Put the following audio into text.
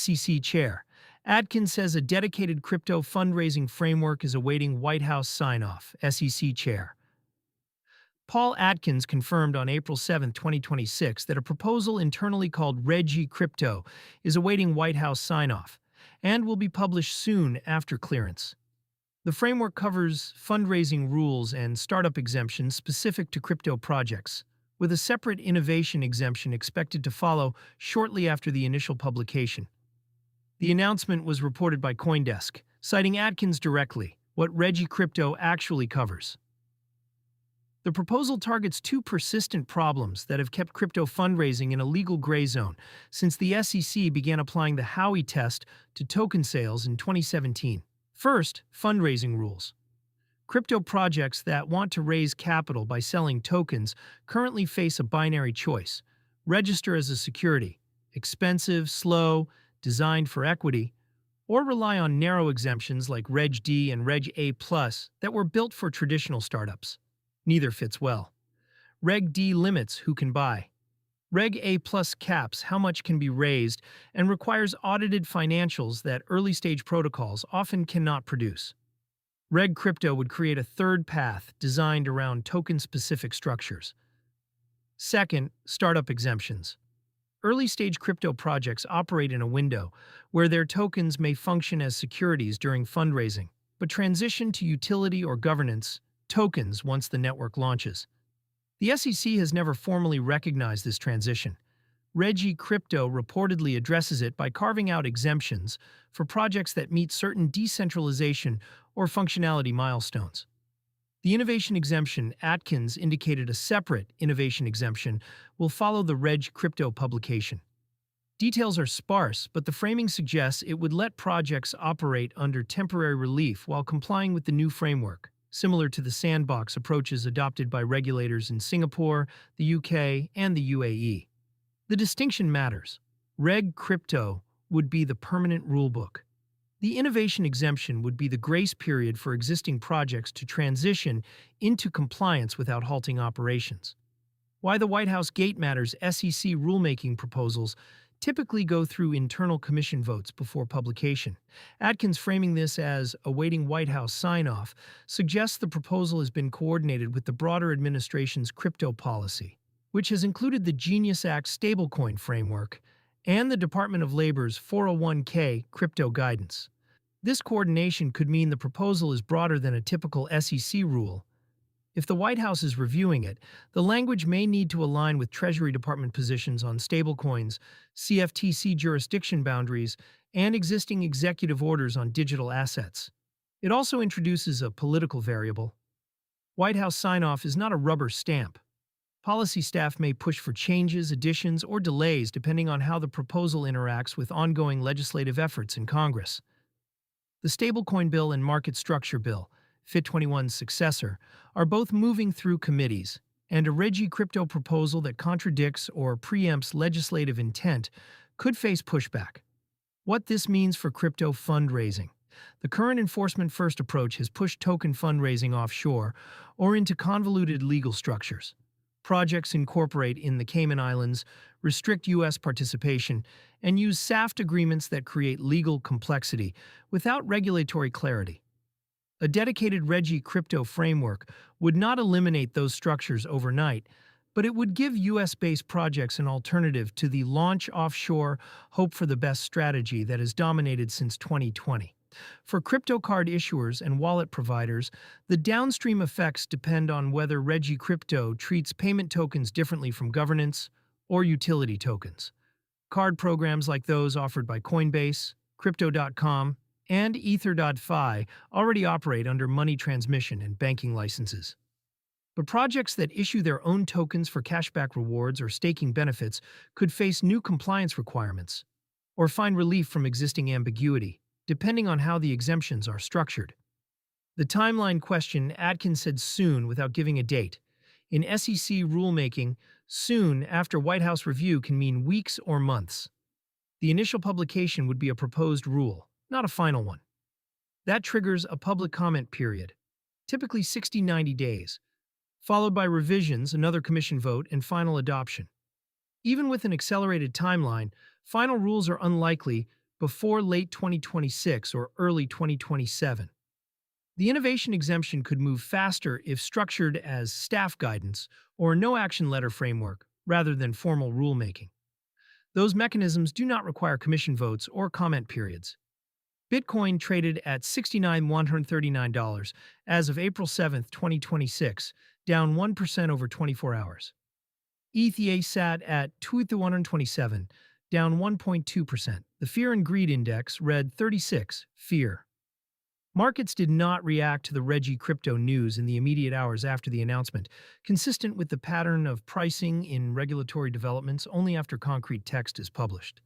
SEC Chair. Atkins says a dedicated crypto fundraising framework is awaiting White House sign-off, SEC Chair. Paul Atkins confirmed on April 7, 2026, that a proposal internally called Reg Crypto is awaiting White House sign-off and will be published soon after clearance. The framework covers fundraising rules and startup exemptions specific to crypto projects, with a separate innovation exemption expected to follow shortly after the initial publication. The announcement was reported by CoinDesk, citing Atkins directly, what Reg Crypto actually covers. The proposal targets two persistent problems that have kept crypto fundraising in a legal gray zone since the SEC began applying the Howey test to token sales in 2017. First, fundraising rules. Crypto projects that want to raise capital by selling tokens currently face a binary choice: register as a security, expensive, slow, designed for equity, or rely on narrow exemptions like Reg D and Reg A+ that were built for traditional startups. Neither fits well. Reg D limits who can buy. Reg A+ caps how much can be raised and requires audited financials that early-stage protocols often cannot produce. Reg Crypto would create a third path designed around token-specific structures. Second, startup exemptions. Early-stage crypto projects operate in a window where their tokens may function as securities during fundraising, but transition to utility or governance tokens once the network launches. The SEC has never formally recognized this transition. Reg Crypto reportedly addresses it by carving out exemptions for projects that meet certain decentralization or functionality milestones. The innovation exemption, Atkins indicated a separate innovation exemption, will follow the Reg Crypto publication. Details are sparse, but the framing suggests it would let projects operate under temporary relief while complying with the new framework, similar to the sandbox approaches adopted by regulators in Singapore, the UK, and the UAE. The distinction matters. Reg Crypto would be the permanent rulebook. The innovation exemption would be the grace period for existing projects to transition into compliance without halting operations. Why the White House gate matters: SEC rulemaking proposals typically go through internal commission votes before publication. Atkins, framing this as awaiting White House sign-off, suggests the proposal has been coordinated with the broader administration's crypto policy, which has included the Genius Act stablecoin framework and the Department of Labor's 401k crypto guidance. This coordination could mean the proposal is broader than a typical SEC rule. If the White House is reviewing it, the language may need to align with Treasury Department positions on stablecoins, CFTC jurisdiction boundaries, and existing executive orders on digital assets. It also introduces a political variable. White House sign-off is not a rubber stamp. Policy staff may push for changes, additions, or delays depending on how the proposal interacts with ongoing legislative efforts in Congress. The Stablecoin Bill and Market Structure Bill, FIT21's successor, are both moving through committees, and a Reg Crypto proposal that contradicts or preempts legislative intent could face pushback. What this means for crypto fundraising. The current enforcement-first approach has pushed token fundraising offshore or into convoluted legal structures. Projects incorporate in the Cayman Islands, restrict U.S. participation, and use SAFT agreements that create legal complexity without regulatory clarity. A dedicated Reg Crypto framework would not eliminate those structures overnight, but it would give U.S.-based projects an alternative to the launch offshore, hope for the best strategy that has dominated since 2020. For crypto card issuers and wallet providers, the downstream effects depend on whether Reg Crypto treats payment tokens differently from governance or utility tokens. Card programs like those offered by Coinbase, Crypto.com, and Ether.fi already operate under money transmission and banking licenses. But projects that issue their own tokens for cashback rewards or staking benefits could face new compliance requirements or find relief from existing ambiguity, depending on how the exemptions are structured. The timeline question, Atkins said soon without giving a date. In SEC rulemaking, soon after White House review can mean weeks or months. The initial publication would be a proposed rule, not a final one. That triggers a public comment period, typically 60-90 days, followed by revisions, another commission vote, and final adoption. Even with an accelerated timeline, final rules are unlikely before late 2026 or early 2027. The innovation exemption could move faster if structured as staff guidance or no action letter framework rather than formal rulemaking. Those mechanisms do not require commission votes or comment periods. Bitcoin traded at $69,139 as of April 7, 2026, down 1% over 24 hours. ETH sat at 2,127, down 1.2%. The Fear and Greed Index read 36, fear. Markets did not react to the Reg Crypto news in the immediate hours after the announcement, consistent with the pattern of pricing in regulatory developments only after concrete text is published.